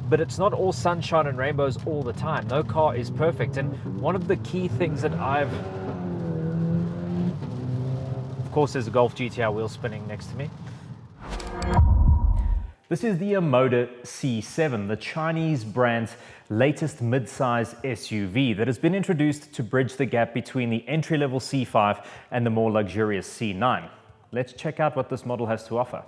But it's not all sunshine and rainbows all the time. No car is perfect. And one of the key things that of course, there's a Golf GTR wheel spinning next to me. This is the Omoda C7, the Chinese brand's latest mid-size SUV that has been introduced to bridge the gap between the entry-level C5 and the more luxurious C9. Let's check out what this model has to offer.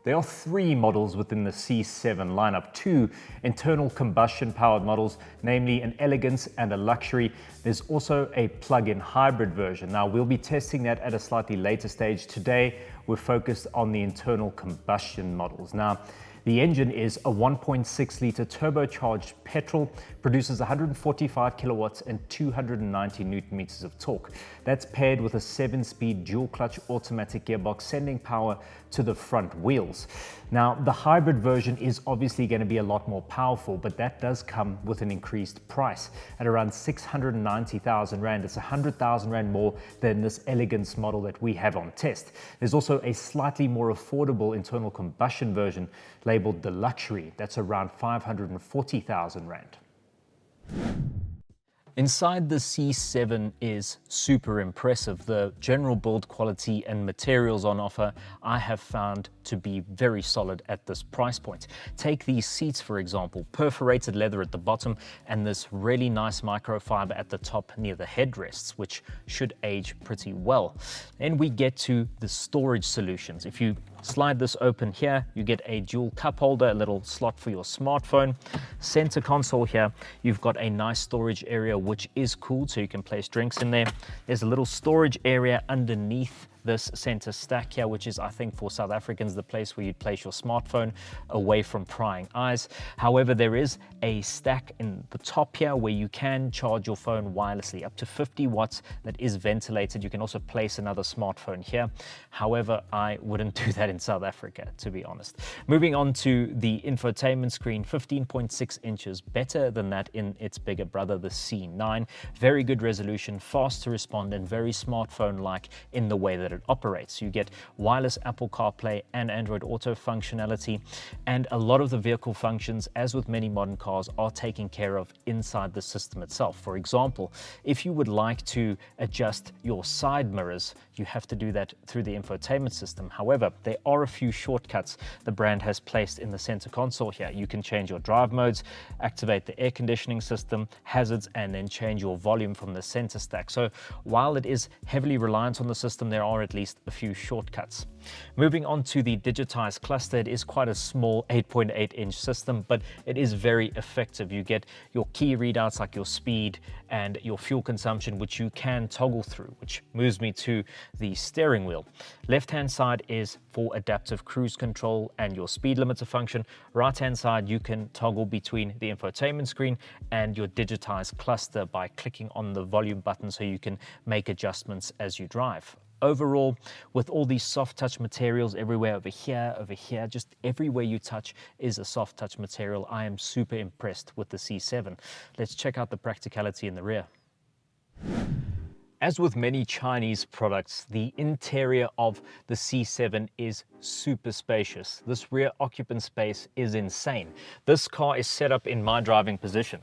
There are 3 models within the C7 lineup, 2 internal combustion powered models, namely an elegance and a luxury. There's also a plug-in hybrid version. Now we'll be testing that at a slightly later stage. Today, we're focused on the internal combustion models. Now, the engine is a 1.6 litre turbocharged petrol, produces 145 kilowatts and 290 newton meters of torque. That's paired with a 7-speed dual clutch automatic gearbox, sending power to the front wheels. Now, the hybrid version is obviously going to be a lot more powerful, but that does come with an increased price at around 690,000 Rand. It's 100,000 Rand more than this elegance model that we have on test. There's also a slightly more affordable internal combustion version labeled the luxury. That's around 540,000 Rand. Inside the C7 is super impressive. The general build quality and materials on offer I have found to be very solid at this price point. Take these seats for example, perforated leather at the bottom and this really nice microfiber at the top near the headrests, which should age pretty well. Then we get to the storage solutions. If you slide this open here, you get a dual cup holder, a little slot for your smartphone. Center console here, you've got a nice storage area, which is cool, so you can place drinks in there. There's a little storage area underneath this center stack here, which is, I think, for South Africans, the place where you'd place your smartphone away from prying eyes. However, there is a stack in the top here where you can charge your phone wirelessly, up to 50 watts, that is ventilated. You can also place another smartphone here. However, I wouldn't do that in South Africa, to be honest. Moving on to the infotainment screen, 15.6 inches, better than that in its bigger brother, the C9. Very good resolution, fast to respond, and very smartphone-like in the way that it operates. You get wireless Apple CarPlay and Android Auto functionality, and a lot of the vehicle functions, as with many modern cars, are taken care of inside the system itself. For example, if you would like to adjust your side mirrors, you have to do that through the infotainment system. However, there are a few shortcuts the brand has placed in the center console here. You can change your drive modes, activate the air conditioning system, hazards, and then change your volume from the center stack. So while it is heavily reliant on the system, there are at least a few shortcuts. Moving on to the digitized cluster, it is quite a small 8.8-inch system, but it is very effective. You get your key readouts like your speed and your fuel consumption, which you can toggle through, which moves me to the steering wheel. Left-hand side is for adaptive cruise control and your speed limiter function. Right-hand side, you can toggle between the infotainment screen and your digitized cluster by clicking on the volume button so you can make adjustments as you drive. Overall, with all these soft touch materials everywhere, over here, just everywhere you touch is a soft touch material. I am super impressed with the C7. Let's check out the practicality in the rear. As with many Chinese products, the interior of the C7 is super spacious. This rear occupant space is insane. This car is set up in my driving position,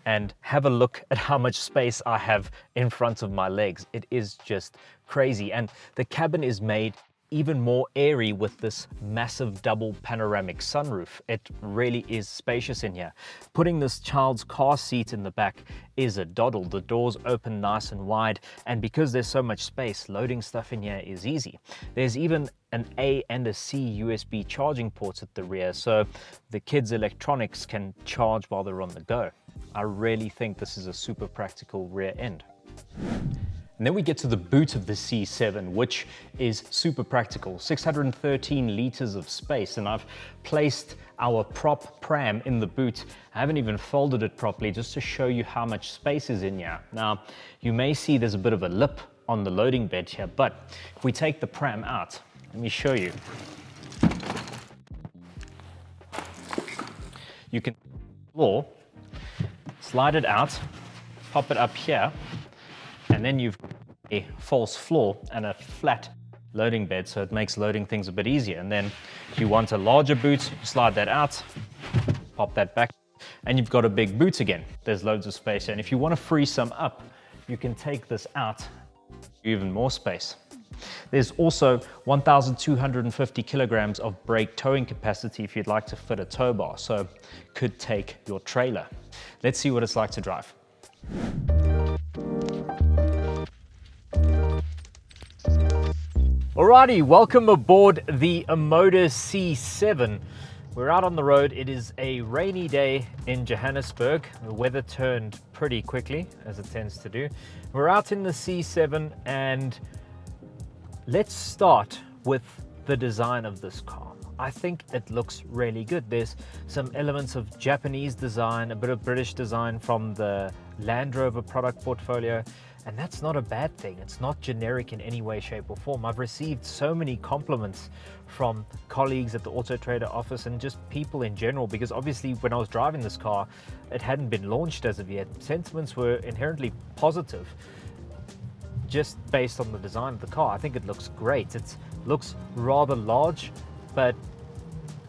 and have a look at how much space I have in front of my legs. It is just crazy. And the cabin is made even more airy with this massive double panoramic sunroof. It really is spacious in here. Putting this child's car seat in the back is a doddle. The doors open nice and wide, and because there's so much space, loading stuff in here is easy. There's even an A and a C USB charging ports at the rear, so the kids' electronics can charge while they're on the go. I really think this is a super practical rear end. And then we get to the boot of the C7, which is super practical. 613 liters of space, and I've placed our prop pram in the boot. I haven't even folded it properly just to show you how much space is in here. Now, you may see there's a bit of a lip on the loading bed here, but if we take the pram out, let me show you. You can slide it out, pop it up here, and then you've got a false floor and a flat loading bed, so it makes loading things a bit easier. And then if you want a larger boot, slide that out, Pop that back, and you've got a big boot again. There's loads of space, and if you want to free some up, you can take this out, even more space. There's also 1,250 kilograms of brake towing capacity if you'd like to fit a tow bar, so could take your trailer. Let's see what it's like to drive. Alrighty, welcome aboard the Omoda C7. We're out on the road. It is a rainy day in Johannesburg. The weather turned pretty quickly, as it tends to do. We're out in the C7, and let's start with the design of this car. I think it looks really good. There's some elements of Japanese design, a bit of British design from the Land Rover product portfolio, and that's not a bad thing. It's not generic in any way, shape or form. I've received so many compliments from colleagues at the AutoTrader office and just people in general, because obviously when I was driving this car, it hadn't been launched as of yet. Sentiments were inherently positive just based on the design of the car. I think it looks great. It looks rather large, but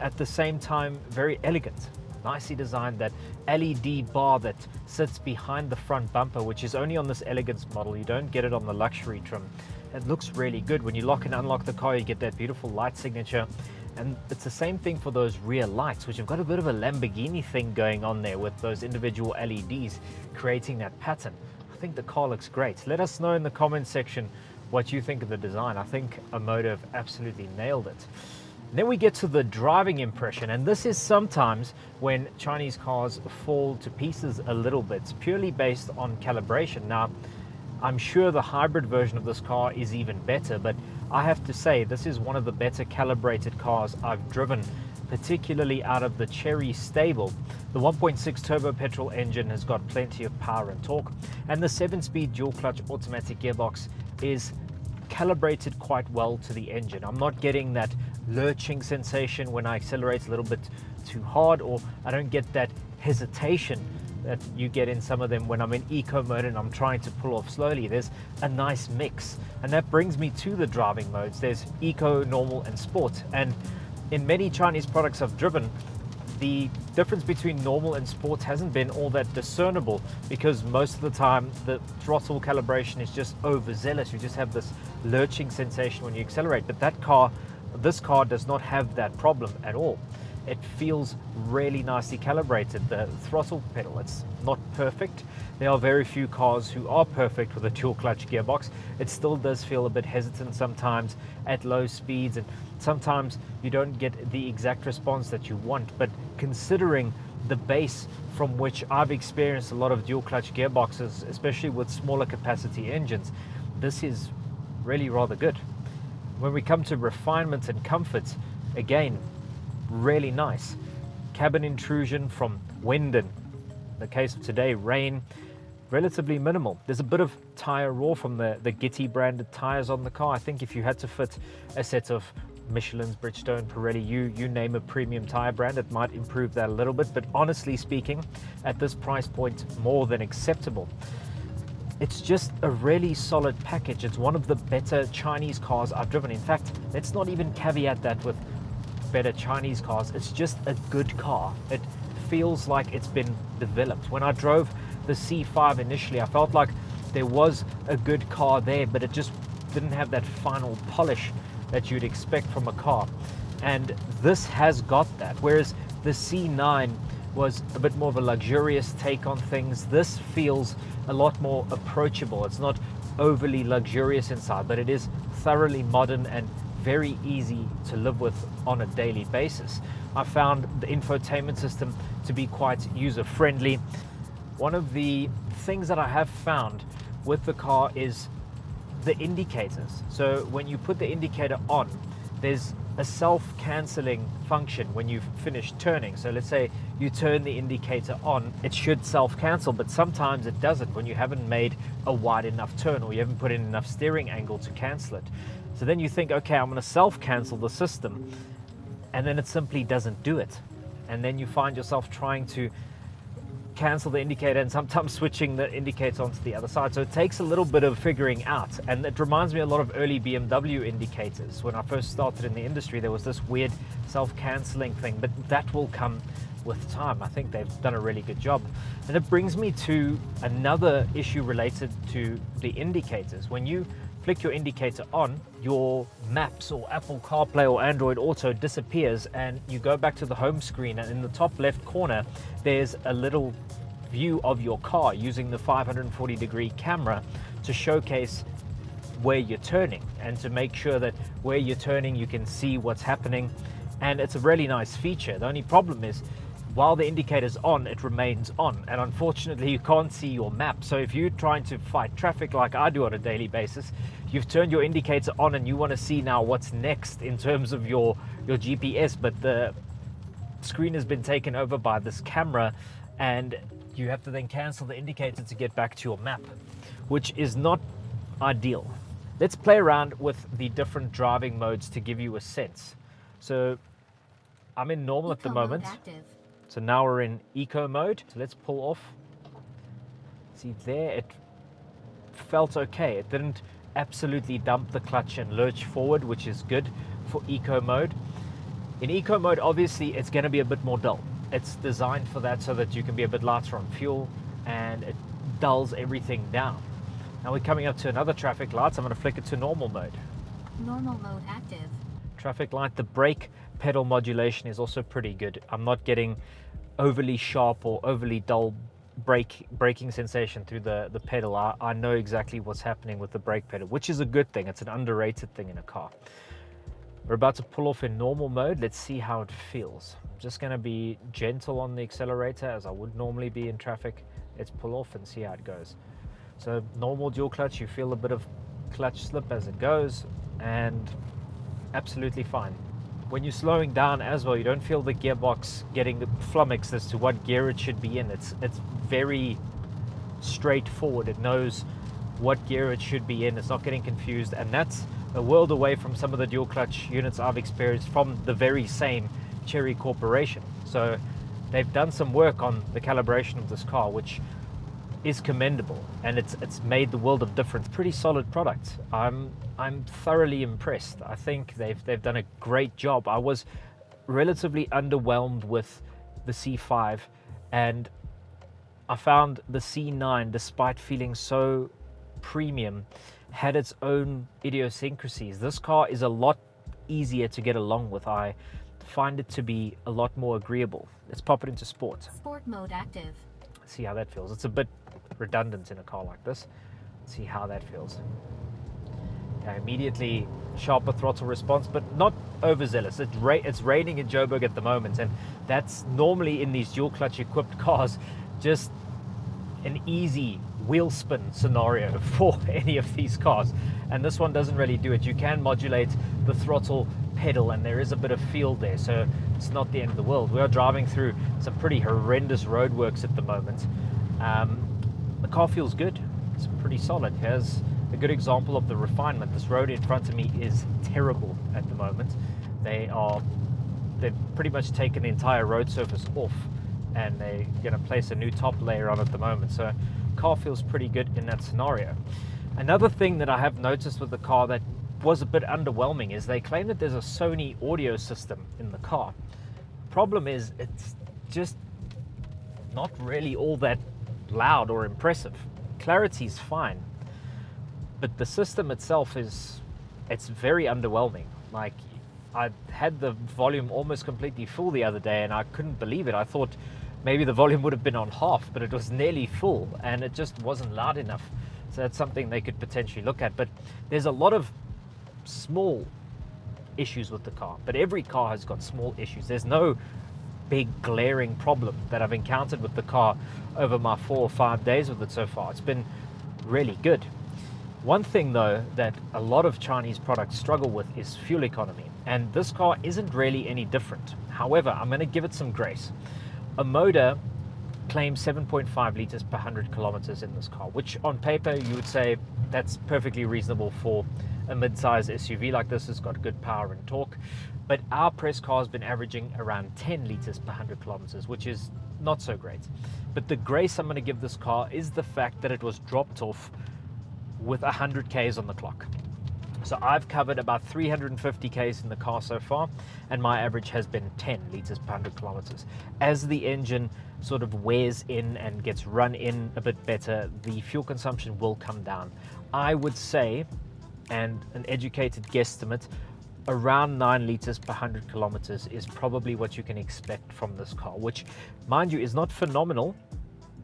at the same time very elegant. Nicely designed. That LED bar that sits behind the front bumper, which is only on this elegance model. You don't get it on the luxury trim. It looks really good. When you lock and unlock the car, you get that beautiful light signature. And it's the same thing for those rear lights, which have got a bit of a Lamborghini thing going on there with those individual LEDs creating that pattern. I think the car looks great. Let us know in the comments section what you think of the design. I think Omoda have absolutely nailed it. Then we get to the driving impression, and this is sometimes when Chinese cars fall to pieces a little bit, purely based on calibration. Now, I'm sure the hybrid version of this car is even better, but I have to say this is one of the better calibrated cars I've driven, particularly out of the Chery stable. The 1.6 turbo petrol engine has got plenty of power and torque, and the 7-speed dual clutch automatic gearbox is calibrated quite well to the engine. I'm not getting that lurching sensation when I accelerate a little bit too hard, or I don't get that hesitation that you get in some of them when I'm in eco mode and I'm trying to pull off slowly. There's a nice mix, and that brings me to the driving modes. There's eco, normal and sport, and in many Chinese products I've driven, the difference between normal and sport hasn't been all that discernible, because most of the time the throttle calibration is just overzealous. You just have this lurching sensation when you accelerate, but this car does not have that problem at all. It feels really nicely calibrated. The throttle pedal, it's not perfect. There are very few cars who are perfect with a dual clutch gearbox. It still does feel a bit hesitant sometimes at low speeds, and sometimes you don't get the exact response that you want. But considering the base from which I've experienced a lot of dual clutch gearboxes, especially with smaller capacity engines, this is really rather good. When we come to refinement and comfort, again, really nice. Cabin intrusion from wind and, in the case of today, rain, relatively minimal. There's a bit of tire roar from the Gitti branded tires on the car. I think if you had to fit a set of Michelin's, Bridgestone, Pirelli, you name a premium tire brand, it might improve that a little bit, but honestly speaking, at this price point, more than acceptable. It's just a really solid package. It's one of the better Chinese cars I've driven. In fact, let's not even caveat that with better Chinese cars. It's just a good car. It feels like it's been developed. When I drove the C5 initially, I felt like there was a good car there, but it just didn't have that final polish that you'd expect from a car. And this has got that. Whereas the C9 was a bit more of a luxurious take on things, this feels a lot more approachable. It's not overly luxurious inside, but it is thoroughly modern and very easy to live with on a daily basis. I found the infotainment system to be quite user-friendly. One of the things that I have found with the car is the indicators. So when you put the indicator on, there's a self-canceling function when you've finished turning. So let's say you turn the indicator on, it should self-cancel, but sometimes it doesn't when you haven't made a wide enough turn or you haven't put in enough steering angle to cancel it. So then you think, okay, I'm going to self-cancel the system, and then it simply doesn't do it. And then you find yourself trying to cancel the indicator and sometimes switching the indicator onto the other side. So it takes a little bit of figuring out, and it reminds me a lot of early BMW indicators. When I first started in the industry, there was this weird self-canceling thing, but that will come with time. I think they've done a really good job. And it brings me to another issue related to the indicators. When you flick your indicator on, your maps or Apple CarPlay or Android Auto disappears, and you go back to the home screen, and in the top left corner there's a little view of your car using the 540-degree camera to showcase where you're turning and to make sure that where you're turning you can see what's happening. And it's a really nice feature. The only problem is, while the indicator's on, it remains on, and unfortunately you can't see your map. So if you're trying to fight traffic like I do on a daily basis, you've turned your indicator on and you want to see now what's next in terms of your GPS, but the screen has been taken over by this camera, and you have to then cancel the indicator to get back to your map, which is not ideal. Let's play around with the different driving modes to give you a sense. So I'm in normal at the moment. So now we're in eco mode. So let's pull off. See there, it felt okay. It didn't absolutely dump the clutch and lurch forward, which is good for eco mode. In eco mode, obviously, it's going to be a bit more dull. It's designed for that so that you can be a bit lighter on fuel, and it dulls everything down. Now we're coming up to another traffic light. So I'm going to flick it to normal mode. Normal mode active. Traffic light. The brake pedal modulation is also pretty good. I'm not getting overly sharp or overly dull braking sensation through the pedal. I know exactly what's happening with the brake pedal, which is a good thing. It's an underrated thing in a car. We're about to pull off in normal mode. Let's see how it feels. I'm just going to be gentle on the accelerator as I would normally be in traffic. Let's pull off and see how it goes. So normal dual clutch, you feel a bit of clutch slip as it goes, and absolutely fine. When you're slowing down as well, you don't feel the gearbox getting flummoxed as to what gear it should be in. It's very straightforward. It knows what gear it should be in. It's not getting confused, and that's a world away from some of the dual clutch units I've experienced from the very same Chery Corporation. So they've done some work on the calibration of this car, which is commendable, and it's made the world of difference. Pretty solid product. I'm thoroughly impressed. I think they've done a great job. I was relatively underwhelmed with the C5, and I found the C9, despite feeling so premium, had its own idiosyncrasies. This car is a lot easier to get along with. I find it to be a lot more agreeable. Let's pop it into sport. Sport mode active. See how that feels. It's a bit redundant in a car like this. Let's see how that feels. Immediately sharper throttle response, but not overzealous. It's raining in Joburg at the moment, and that's normally in these dual clutch equipped cars just an easy wheel spin scenario for any of these cars, and this one doesn't really do it. You can modulate the throttle pedal, and there is a bit of feel there, so it's not the end of the world. We are driving through some pretty horrendous roadworks at the moment. The car feels good. It's pretty solid. Here's a good example of the refinement. This road in front of me is terrible at the moment. They've pretty much taken the entire road surface off, and they're going to place a new top layer on at the moment. So car feels pretty good in that scenario. Another thing that I have noticed with the car that was a bit underwhelming is they claim that there's a Sony audio system in the car. Problem is, it's just not really all that loud or impressive. Clarity's fine, but the system itself it's very underwhelming. Like, I had the volume almost completely full the other day, and I couldn't believe it. I thought maybe the volume would have been on half, but it was nearly full, and it just wasn't loud enough. So that's something they could potentially look at. But there's a lot of small issues with the car, but every car has got small issues. There's no big glaring problem that I've encountered with the car over my 4 or 5 days with it so far. It's been really good. One thing though that a lot of Chinese products struggle with is fuel economy, and this car isn't really any different. However, I'm going to give it some grace. Omoda claims 7.5 liters per 100 kilometers in this car, which on paper you would say that's perfectly reasonable for a mid-size SUV like this. Has got good power and torque, but our press car has been averaging around 10 liters per 100 kilometers, which is not so great. But the grace I'm going to give this car is the fact that it was dropped off with 100 Ks on the clock. So I've covered about 350 Ks in the car so far, and my average has been 10 liters per 100 kilometers. As the engine sort of wears in and gets run in a bit better, the fuel consumption will come down. I would say, and an educated guesstimate, around 9 liters per 100 kilometers is probably what you can expect from this car, which, mind you, is not phenomenal,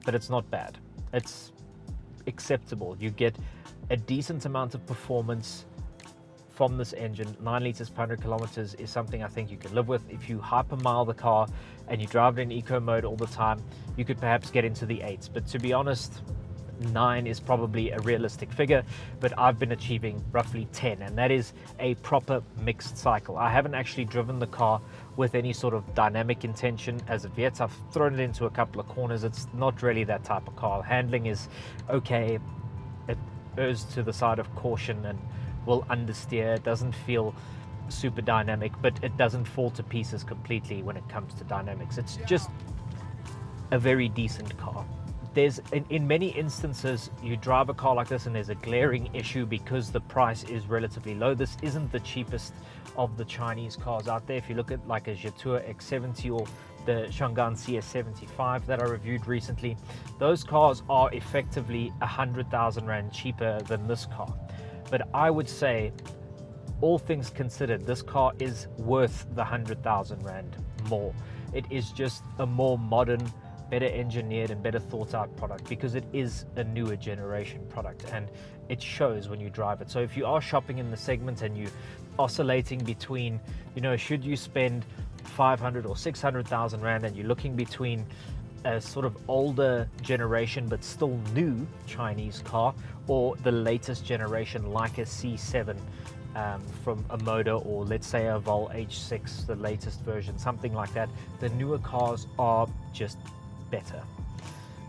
but it's not bad. It's acceptable. You get a decent amount of performance from this engine. 9 liters per 100 kilometers is something I think you can live with. If you hypermile the car and you drive it in eco mode all the time, you could perhaps get into the 8s. But to be honest, 9 is probably a realistic figure, but I've been achieving roughly 10, and that is a proper mixed cycle. I haven't actually driven the car with any sort of dynamic intention as of yet. I've thrown it into a couple of corners. It's not really that type of car. Handling is okay. It errs to the side of caution and will understeer. It doesn't feel super dynamic, but it doesn't fall to pieces completely when it comes to dynamics. It's just a very decent car. There's in many instances you drive a car like this and there's a glaring issue because the price is relatively low. This isn't the cheapest of the Chinese cars out there. If you look at like a Jetour X70 or the Shangan CS75 that I reviewed recently, those cars are effectively 100,000 Rand cheaper than this car. But I would say, all things considered, this car is worth the 100,000 Rand more. It is just a more modern, better engineered and better thought out product because it is a newer generation product, and it shows when you drive it. So if you are shopping in the segment and you oscillating between, you know, should you spend 500 or 600,000 Rand, and you're looking between a sort of older generation but still new Chinese car or the latest generation like a C7 from Omoda, or let's say a Vol H6, the latest version, something like that, the newer cars are just better.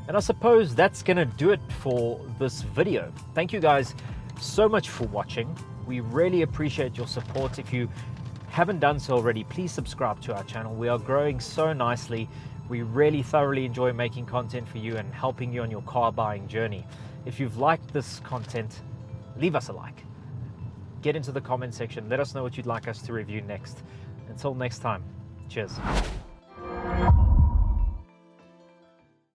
And I suppose that's gonna do it for this video. Thank you guys so much for watching. We really appreciate your support. If you haven't done so already, please subscribe to our channel. We are growing so nicely. We really thoroughly enjoy making content for you and helping you on your car buying journey. If you've liked this content, leave us a like. Get into the comment section. Let us know what you'd like us to review next. Until next time, cheers.